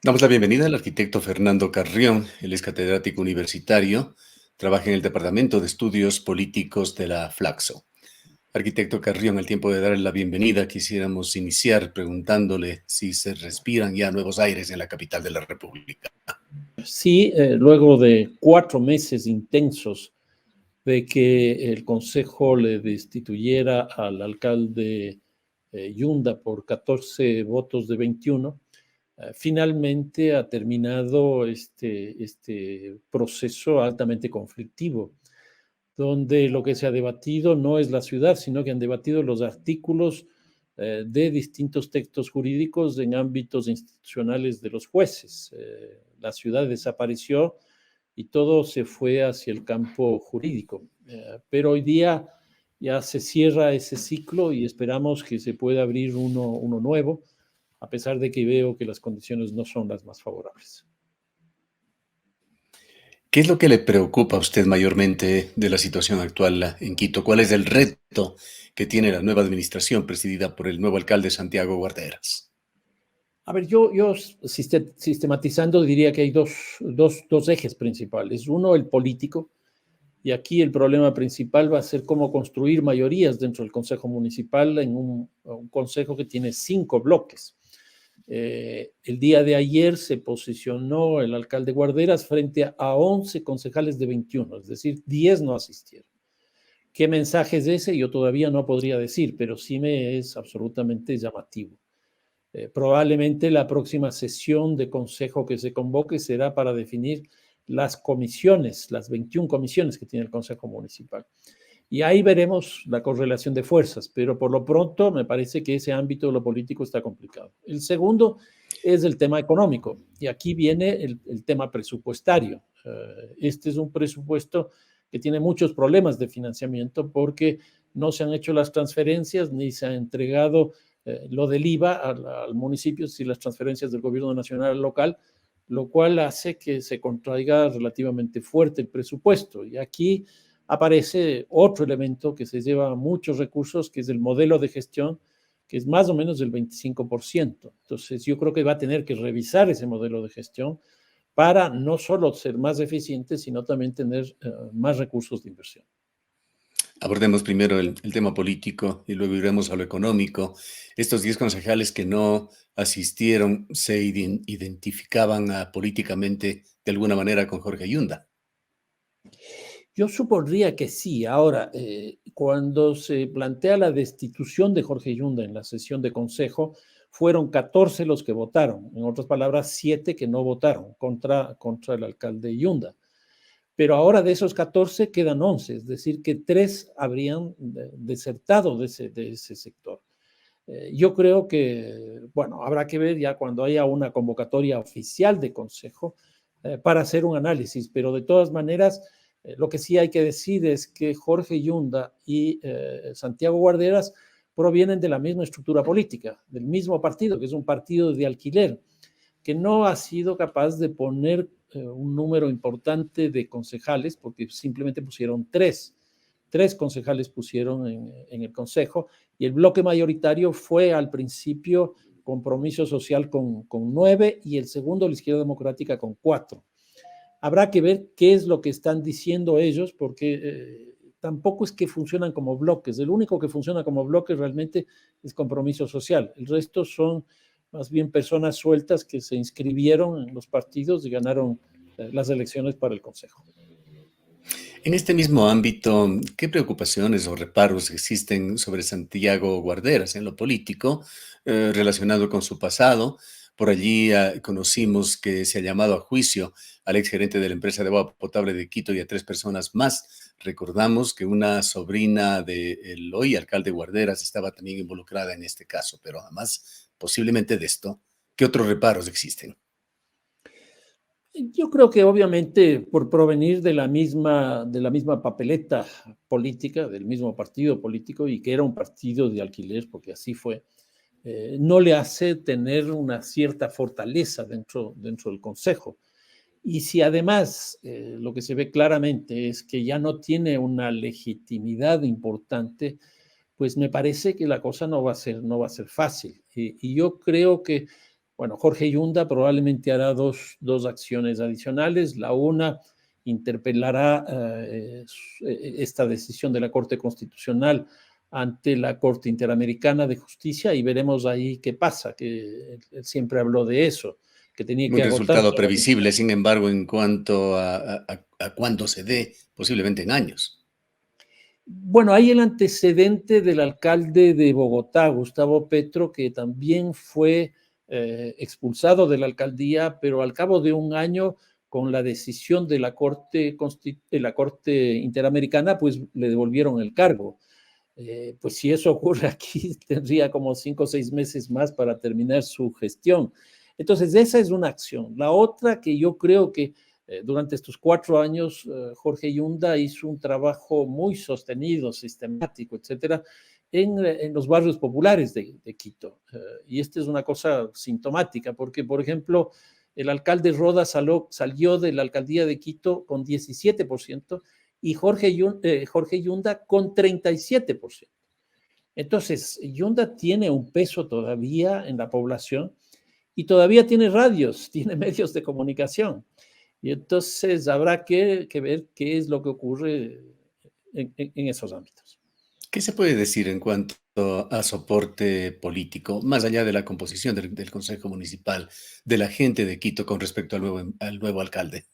Damos la bienvenida al arquitecto Fernando Carrión. Él es catedrático universitario, trabaja en el Departamento de Estudios Políticos de la Flaxo. Arquitecto Carrión, al tiempo de darle la bienvenida, quisiéramos iniciar preguntándole si se respiran ya nuevos aires en la capital de la República. Sí, luego de 4 meses intensos de que el Consejo le destituyera al alcalde Yunda por 14 votos de 21, finalmente ha terminado este proceso altamente conflictivo, donde lo que se ha debatido no es la ciudad, sino que han debatido los artículos de distintos textos jurídicos en ámbitos institucionales de los jueces. La ciudad desapareció y todo se fue hacia el campo jurídico. Pero hoy día ya se cierra ese ciclo y esperamos que se pueda abrir uno nuevo, a pesar de que veo que las condiciones no son las más favorables. ¿Qué es lo que le preocupa a usted mayormente de la situación actual en Quito? ¿Cuál es el reto que tiene la nueva administración presidida por el nuevo alcalde Santiago Guarderas? A ver, yo sistematizando diría que hay dos ejes principales. Uno, el político, y aquí el problema principal va a ser cómo construir mayorías dentro del Consejo Municipal en un consejo que tiene 5 bloques. El día de ayer se posicionó el alcalde Guarderas frente a 11 concejales de 21, es decir, 10 no asistieron. ¿Qué mensaje es ese? Yo todavía no podría decir, pero sí me es absolutamente llamativo. Probablemente la próxima sesión de consejo que se convoque será para definir las comisiones, las 21 comisiones que tiene el Consejo Municipal. Y ahí veremos la correlación de fuerzas, pero por lo pronto me parece que ese ámbito de lo político está complicado. El segundo es el tema económico, y aquí viene el tema presupuestario. Este es un presupuesto que tiene muchos problemas de financiamiento porque no se han hecho las transferencias ni se ha entregado lo del IVA al municipio, y las transferencias del gobierno nacional al local, lo cual hace que se contraiga relativamente fuerte el presupuesto. Y aquí aparece otro elemento que se lleva muchos recursos, que es el modelo de gestión, que es más o menos del 25%. Entonces, yo creo que va a tener que revisar ese modelo de gestión para no solo ser más eficiente, sino también tener más recursos de inversión. Abordemos primero el tema político y luego iremos a lo económico. Estos 10 concejales que no asistieron se identificaban políticamente de alguna manera con Jorge Yunda. Yo supondría que sí. Ahora, cuando se plantea la destitución de Jorge Yunda en la sesión de consejo, fueron 14 los que votaron. En otras palabras, 7 que no votaron contra el alcalde Yunda. Pero ahora de esos 14 quedan 11, es decir, que 3 habrían desertado de ese sector. Yo creo que, bueno, habrá que ver ya cuando haya una convocatoria oficial de consejo para hacer un análisis, pero de todas maneras, lo que sí hay que decir es que Jorge Yunda y Santiago Guarderas provienen de la misma estructura política, del mismo partido, que es un partido de alquiler, que no ha sido capaz de poner un número importante de concejales, porque simplemente pusieron 3. 3 concejales pusieron en el consejo, y el bloque mayoritario fue al principio Compromiso Social con 9 y el segundo la Izquierda Democrática con 4. Habrá que ver qué es lo que están diciendo ellos, porque tampoco es que funcionan como bloques. El único que funciona como bloque realmente es Compromiso Social. El resto son más bien personas sueltas que se inscribieron en los partidos y ganaron las elecciones para el Consejo. En este mismo ámbito, ¿qué preocupaciones o reparos existen sobre Santiago Guarderas en lo político relacionado con su pasado? Por allí conocimos que se ha llamado a juicio al exgerente de la empresa de agua potable de Quito y a 3 personas más. Recordamos que una sobrina del hoy alcalde Guarderas estaba también involucrada en este caso, pero además, posiblemente de esto, ¿qué otros reparos existen? Yo creo que obviamente por provenir de la misma papeleta política, del mismo partido político, y que era un partido de alquiler, porque así fue, no le hace tener una cierta fortaleza dentro del Consejo. Y si además lo que se ve claramente es que ya no tiene una legitimidad importante, pues me parece que la cosa no va a ser fácil. Y yo creo que Bueno, Jorge Yunda probablemente hará dos acciones adicionales. La una interpelará esta decisión de la Corte Constitucional ante la Corte Interamericana de Justicia y veremos ahí qué pasa, que él siempre habló de eso, que tenía Un que agotar resultado todas las previsible, instancias. sin embargo, en cuanto a cuándo se dé, posiblemente en años. Bueno, hay el antecedente del alcalde de Bogotá, Gustavo Petro, que también fue expulsado de la alcaldía, pero al cabo de un año, con la decisión de la Corte Interamericana, pues le devolvieron el cargo. Pues si eso ocurre aquí, tendría como 5 o 6 meses más para terminar su gestión. Entonces, esa es una acción. La otra que yo creo que durante estos 4 años, Jorge Yunda hizo un trabajo muy sostenido, sistemático, etcétera, en los barrios populares de Quito. Y esta es una cosa sintomática, porque, por ejemplo, el alcalde Roda salió de la alcaldía de Quito con 17% y Jorge Yunda con 37%. Entonces, Yunda tiene un peso todavía en la población y todavía tiene radios, tiene medios de comunicación. Y entonces habrá que ver qué es lo que ocurre en esos ámbitos. ¿Qué se puede decir en cuanto a soporte político, más allá de la composición del Consejo Municipal, de la gente de Quito con respecto al nuevo alcalde?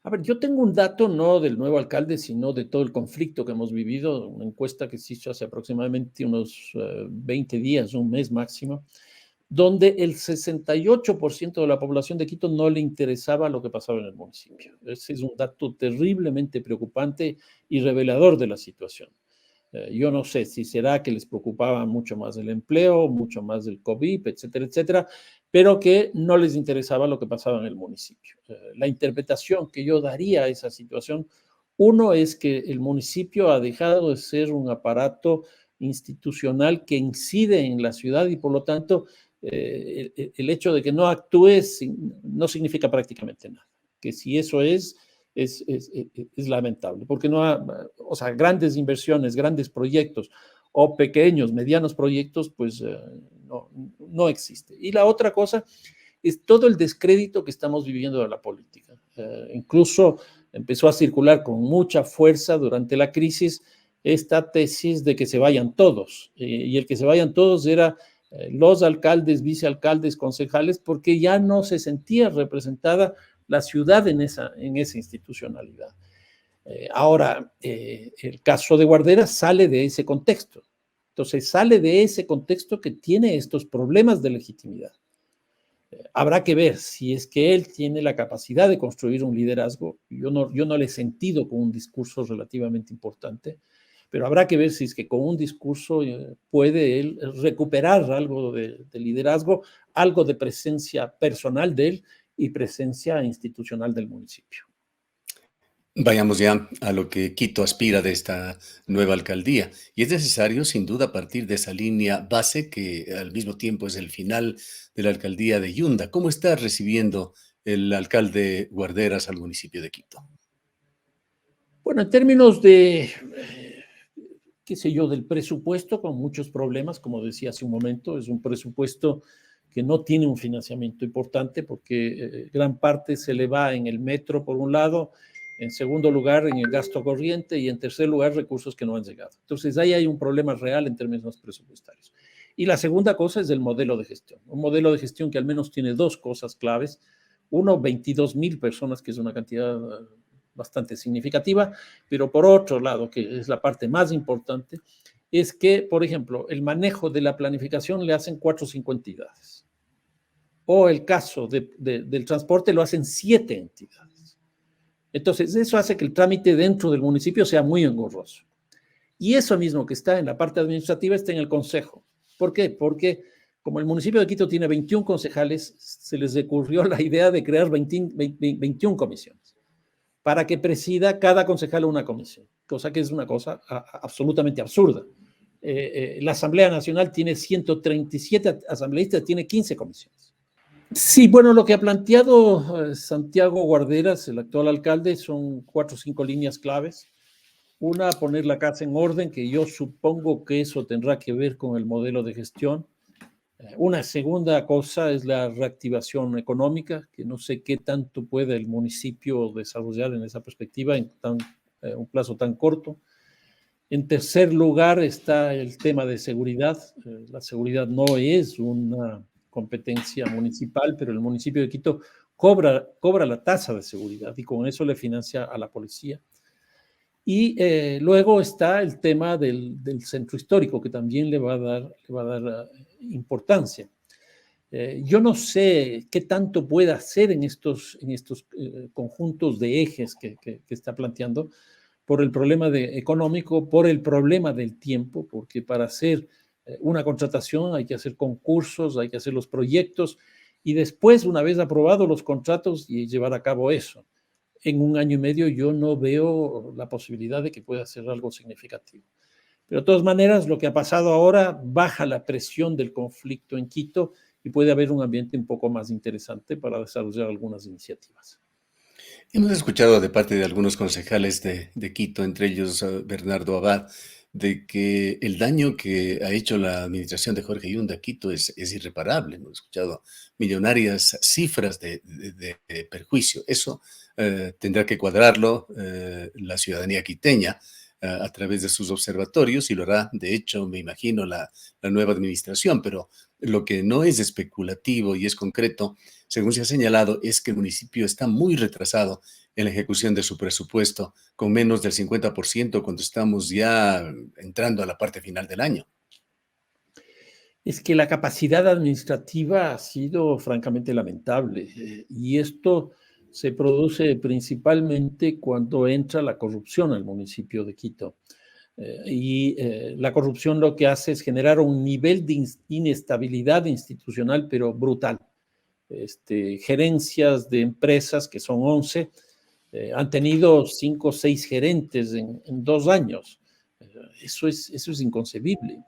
A ver, yo tengo un dato no del nuevo alcalde, sino de todo el conflicto que hemos vivido, una encuesta que se hizo hace aproximadamente unos 20 días, un mes máximo, donde el 68% de la población de Quito no le interesaba lo que pasaba en el municipio. Ese es un dato terriblemente preocupante y revelador de la situación. Yo no sé si será que les preocupaba mucho más el empleo, mucho más el COVID, etcétera, etcétera, pero que no les interesaba lo que pasaba en el municipio. La interpretación que yo daría a esa situación, uno es que el municipio ha dejado de ser un aparato institucional que incide en la ciudad y por lo tanto el hecho de que no actúe no significa prácticamente nada. Que si eso es lamentable, porque no ha, o sea, grandes inversiones, grandes proyectos o pequeños, medianos proyectos, pues no existe. Y la otra cosa es todo el descrédito que estamos viviendo de la política. Incluso empezó a circular con mucha fuerza durante la crisis esta tesis de que se vayan todos. Y el que se vayan todos era los alcaldes, vicealcaldes, concejales, porque ya no se sentía representada la ciudad en esa institucionalidad. Ahora, el caso de Guardera sale de ese contexto. Entonces, sale de ese contexto que tiene estos problemas de legitimidad. Habrá que ver si es que él tiene la capacidad de construir un liderazgo. Yo no le he sentido con un discurso relativamente importante, pero habrá que ver si es que con un discurso puede él recuperar algo de liderazgo, algo de presencia personal de él y presencia institucional del municipio. Vayamos ya a lo que Quito aspira de esta nueva alcaldía. Y es necesario, sin duda, partir de esa línea base que al mismo tiempo es el final de la alcaldía de Yunda. ¿Cómo está recibiendo el alcalde Guarderas al municipio de Quito? Bueno, en términos de, qué sé yo, del presupuesto, con muchos problemas, como decía hace un momento, es un presupuesto que no tiene un financiamiento importante porque gran parte se le va en el metro, por un lado, en segundo lugar, en el gasto corriente y en tercer lugar, recursos que no han llegado. Entonces, ahí hay un problema real en términos presupuestarios. Y la segunda cosa es el modelo de gestión. Un modelo de gestión que al menos tiene dos cosas claves. Uno, 22,000 personas, que es una cantidad bastante significativa, pero por otro lado, que es la parte más importante, es que, por ejemplo, el manejo de la planificación le hacen 4 o 5 entidades. O el caso del transporte lo hacen 7 entidades. Entonces, eso hace que el trámite dentro del municipio sea muy engorroso. Y eso mismo que está en la parte administrativa está en el consejo. ¿Por qué? Porque como el municipio de Quito tiene 21 concejales, se les ocurrió la idea de crear 21 comisiones para que presida cada concejal una comisión, cosa que es una cosa absolutamente absurda. La Asamblea Nacional tiene 137 asambleístas, tiene 15 comisiones. Sí, bueno, lo que ha planteado Santiago Guarderas, el actual alcalde, son 4 o 5 líneas claves. Una, poner la casa en orden, que yo supongo que eso tendrá que ver con el modelo de gestión. Una segunda cosa es la reactivación económica, que no sé qué tanto puede el municipio desarrollar en esa perspectiva en un plazo tan corto. En tercer lugar está el tema de seguridad. La seguridad no es una competencia municipal, pero el municipio de Quito cobra la tasa de seguridad y con eso le financia a la policía. Y luego está el tema del centro histórico, que también le va a dar importancia. Yo no sé qué tanto puede hacer en estos conjuntos de ejes que está planteando por el problema económico, por el problema del tiempo, porque para hacer una contratación hay que hacer concursos, hay que hacer los proyectos y después, una vez aprobados los contratos, y llevar a cabo eso. En un año y medio yo no veo la posibilidad de que pueda hacer algo significativo. Pero de todas maneras, lo que ha pasado ahora baja la presión del conflicto en Quito y puede haber un ambiente un poco más interesante para desarrollar algunas iniciativas. Hemos escuchado de parte de algunos concejales de Quito, entre ellos Bernardo Abad, de que el daño que ha hecho la administración de Jorge Yunda a Quito es irreparable. Hemos escuchado millonarias cifras de perjuicio. Eso tendrá que cuadrarlo la ciudadanía quiteña a través de sus observatorios y lo hará, de hecho, me imagino, la nueva administración, pero lo que no es especulativo y es concreto, según se ha señalado, es que el municipio está muy retrasado en la ejecución de su presupuesto, con menos del 50% cuando estamos ya entrando a la parte final del año. Es que la capacidad administrativa ha sido francamente lamentable y esto se produce principalmente cuando entra la corrupción al municipio de Quito. La corrupción lo que hace es generar un nivel de inestabilidad institucional, pero brutal. Gerencias de empresas, que son 11, han tenido 5 o 6 gerentes en 2 años. Eso es inconcebible.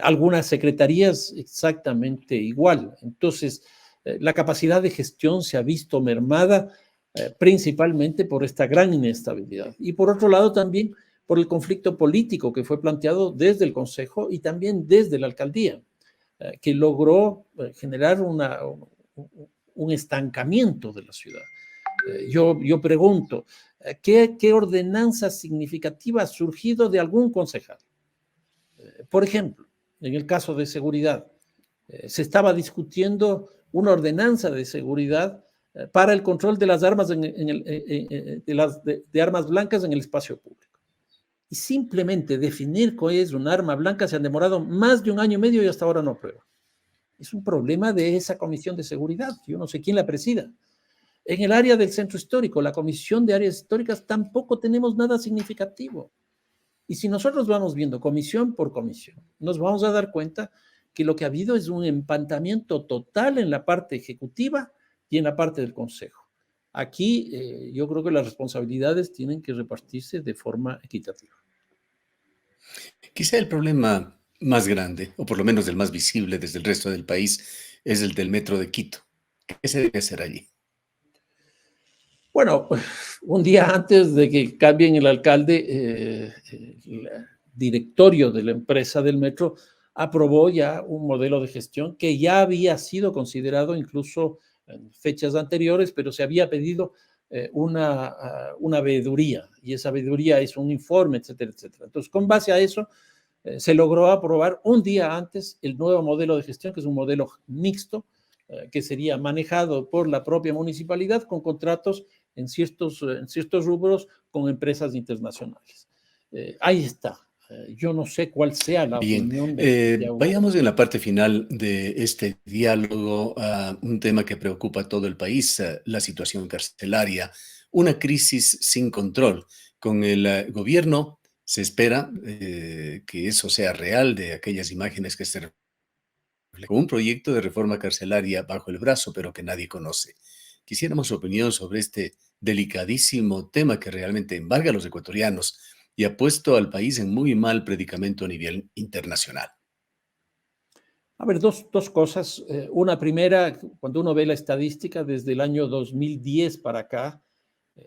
Algunas secretarías exactamente igual. Entonces, la capacidad de gestión se ha visto mermada principalmente por esta gran inestabilidad. Y por otro lado también por el conflicto político que fue planteado desde el Consejo y también desde la alcaldía, que logró generar un estancamiento de la ciudad. Yo pregunto, ¿qué ordenanza significativa ha surgido de algún concejal? Por ejemplo, en el caso de seguridad, se estaba discutiendo una ordenanza de seguridad para el control de las armas de armas blancas en el espacio público. Y simplemente definir qué es un arma blanca se han demorado más de un año y medio y hasta ahora no aprueba. Es un problema de esa comisión de seguridad. Yo no sé quién la presida. En el área del centro histórico, la comisión de áreas históricas, tampoco tenemos nada significativo. Y si nosotros vamos viendo comisión por comisión, nos vamos a dar cuenta que lo que ha habido es un empantamiento total en la parte ejecutiva y en la parte del Consejo. Aquí yo creo que las responsabilidades tienen que repartirse de forma equitativa. Quizá el problema más grande, o por lo menos el más visible desde el resto del país, es el del metro de Quito. ¿Qué se debe hacer allí? Bueno, un día antes de que cambien el alcalde, el directorio de la empresa del metro aprobó ya un modelo de gestión que ya había sido considerado incluso en fechas anteriores, pero se había pedido una veeduría, y esa veeduría es un informe, etcétera, etcétera. Entonces, con base a eso, se logró aprobar un día antes el nuevo modelo de gestión, que es un modelo mixto, que sería manejado por la propia municipalidad con contratos en ciertos rubros con empresas internacionales. Ahí está. Yo no sé cuál sea la Bien, opinión de Santiago. vayamos en la parte final de este diálogo a un tema que preocupa a todo el país, la situación carcelaria, una crisis sin control. Con el gobierno se espera que eso sea real de aquellas imágenes que se reflejan con un proyecto de reforma carcelaria bajo el brazo, pero que nadie conoce. Quisiéramos su opinión sobre este delicadísimo tema que realmente embarga a los ecuatorianos y ha puesto al país en muy mal predicamento a nivel internacional. A ver, dos cosas. Una primera, cuando uno ve la estadística desde el año 2010 para acá,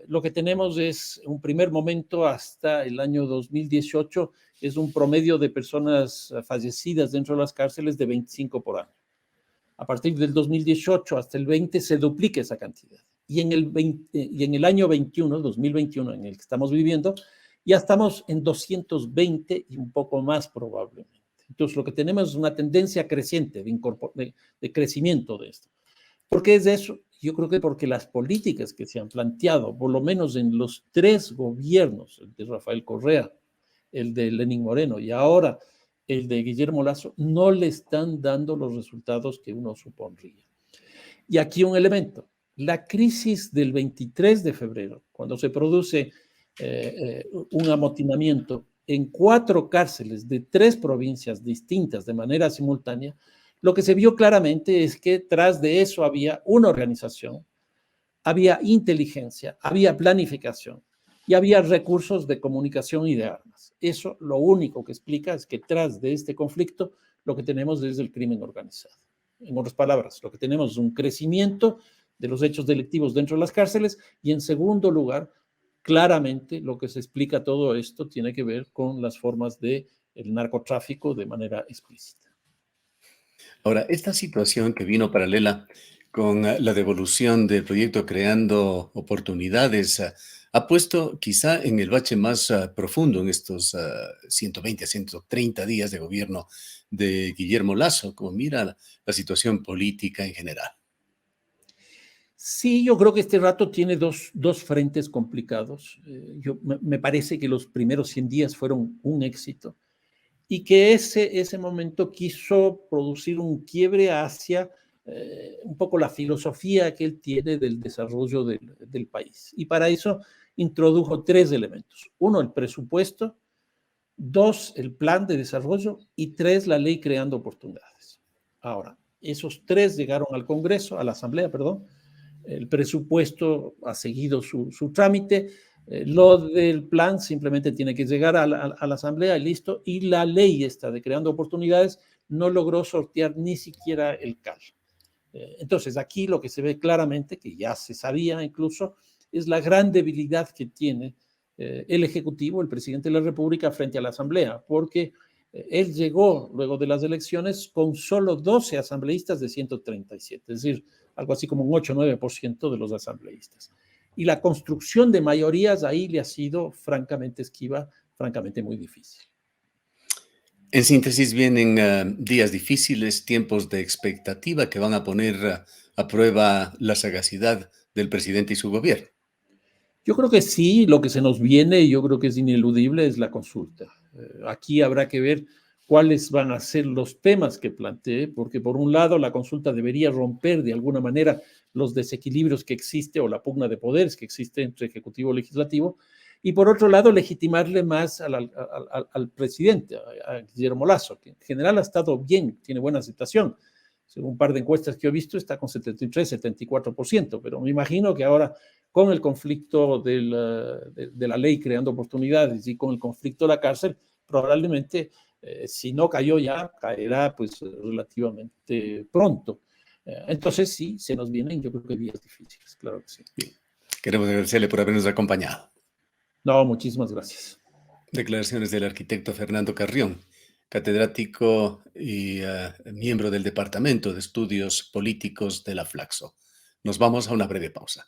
lo que tenemos es un primer momento hasta el año 2018, es un promedio de personas fallecidas dentro de las cárceles de 25 por año. a partir del 2018 hasta el 20 se duplique esa cantidad. Y en el año 21, 2021, en el que estamos viviendo, ya estamos en 220 y un poco más probablemente. Entonces, lo que tenemos es una tendencia creciente de crecimiento de esto. ¿Por qué es eso? Yo creo que porque las políticas que se han planteado, por lo menos en los 3 gobiernos, el de Rafael Correa, el de Lenín Moreno y ahora el de Guillermo Lasso, no le están dando los resultados que uno supondría. Y aquí un elemento, la crisis del 23 de febrero, cuando se produce un amotinamiento en 4 cárceles de 3 provincias distintas de manera simultánea, lo que se vio claramente es que tras de eso había una organización, había inteligencia, había planificación y había recursos de comunicación y de armas. Eso lo único que explica es que tras de este conflicto lo que tenemos es el crimen organizado. En otras palabras, lo que tenemos es un crecimiento de los hechos delictivos dentro de las cárceles y en segundo lugar, claramente lo que se explica todo esto tiene que ver con las formas del narcotráfico de manera explícita. Ahora, esta situación que vino paralela con la devolución del proyecto Creando Oportunidades, ha puesto quizá en el bache más profundo en estos 120 a 130 días de gobierno de Guillermo Lasso, como mira la situación política en general. Sí, yo creo que este rato tiene dos frentes complicados. Me parece que los primeros 100 días fueron un éxito y que ese momento quiso producir un quiebre hacia un poco la filosofía que él tiene del desarrollo del país. Y para eso introdujo 3 elementos. 1, el presupuesto; 2, el plan de desarrollo; y 3, la ley creando oportunidades. Ahora, esos 3 llegaron al Congreso, a la Asamblea, perdón. El presupuesto ha seguido su trámite. Lo del plan simplemente tiene que llegar a la Asamblea y listo. Y la ley esta de creando oportunidades no logró sortear ni siquiera el CAL. Entonces, aquí lo que se ve claramente, que ya se sabía incluso, es la gran debilidad que tiene el Ejecutivo, el presidente de la República, frente a la Asamblea, porque él llegó luego de las elecciones con solo 12 asambleístas de 137, es decir, algo así como un 8 o 9% de los asambleístas. Y la construcción de mayorías ahí le ha sido francamente esquiva, francamente muy difícil. En síntesis, vienen días difíciles, tiempos de expectativa que van a poner a prueba la sagacidad del presidente y su gobierno. Yo creo que sí, lo que se nos viene, y yo creo que es ineludible, es la consulta. Aquí habrá que ver cuáles van a ser los temas que plantee, porque por un lado la consulta debería romper de alguna manera los desequilibrios que existe o la pugna de poderes que existe entre Ejecutivo y Legislativo, y por otro lado legitimarle más al presidente, a Guillermo Lasso, que en general ha estado bien, tiene buena aceptación. Según un par de encuestas que he visto, está con 73, 74%, pero me imagino que ahora con el conflicto de la ley creando oportunidades y con el conflicto de la cárcel, probablemente, si no cayó ya, caerá pues relativamente pronto. Entonces sí, se nos vienen, yo creo que días difíciles, claro que sí. Bien. Queremos agradecerle por habernos acompañado. No, muchísimas gracias. Declaraciones del arquitecto Fernando Carrión, catedrático y miembro del Departamento de Estudios Políticos de la Flaxo. Nos vamos a una breve pausa.